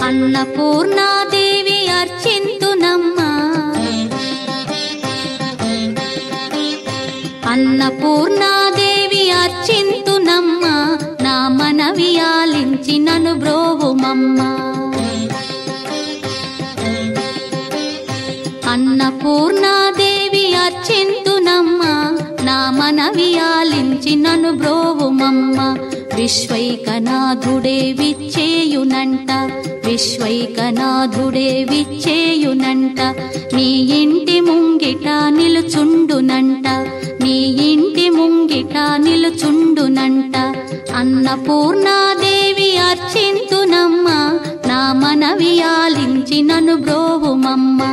అన్నపూర్ణాదేవి అర్చింతునమ్మా, అన్నపూర్ణాదేవి అర్చింతునమ్మా, నా మనవి ఆలించి నన్ను బ్రోవుమమ్మా. అన్నపూర్ణాదేవి అర్చింతునమ్మా, నా మనవి ఆలించి నన్ను బ్రోవుమమ్మా. విశ్వైకనాథుడే విచ్చేయునంట, విశ్వైకనాథుడే విచ్చేయునంట, నీ ఇంటి ముంగిట నిలుచుండునంట, నీ ఇంటి ముంగిట నిలుచుండునంట. అన్నపూర్ణాదేవి అర్చింతునమ్మా, నా మనవి ఆలించి నన్ను బ్రోవుమమ్మా.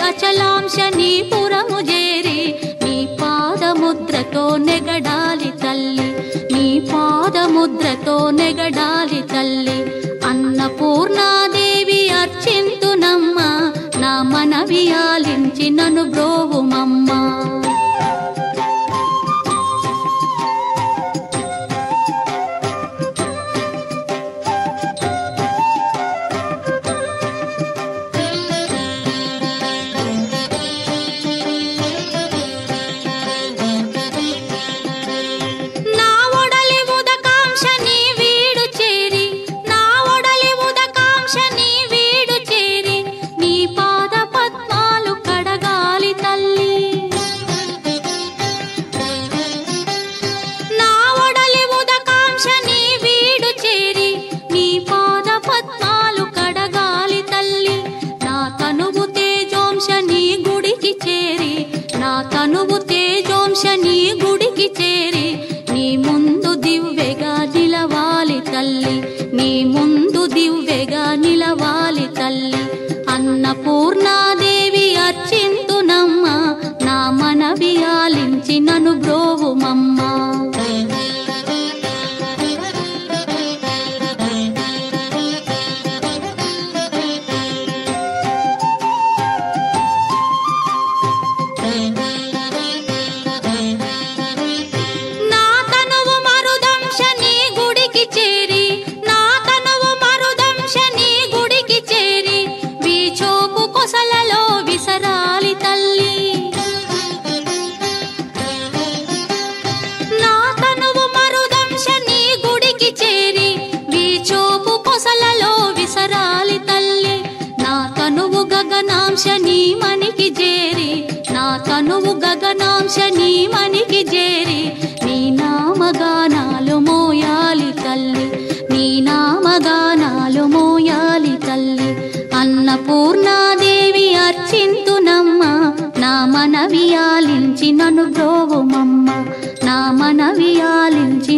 అచలాంశనీపురము చేరి నీ పాదముద్రతో నెగడాలి తల్లి, నీ పాదముద్రతో నెగడాలి తల్లి. అన్నపూర్ణాదేవి అర్చింతునమ్మా, నా మనవి ఆలించి నన్ను బ్రోవుమమ్మా. తనువు తేజోంశని గుడికి చేరి నీ ముందు దివ్వెగా నిలవాలి తల్లి, నీ ముందు దివ్వెగా నిలవాలి తల్లి. అన్నపూర్ణాదేవి అర్చింతునమ్మా, నా మనవి ఆలించి నన్ను బ్రోవుమమ్మా. గగనాంశని మనికి చేరి, నా తనువు గగనాంశని మనికి చేరి నీ నామగానాలు మోయాలి తల్లి, నీ నామగానాలు మోయాలి తల్లి. అన్నపూర్ణాదేవి అర్చింతునమ్మా, నా మనవి ఆలించి నన్ను బ్రోవుమమ్మా, నా మనవి ఆలించి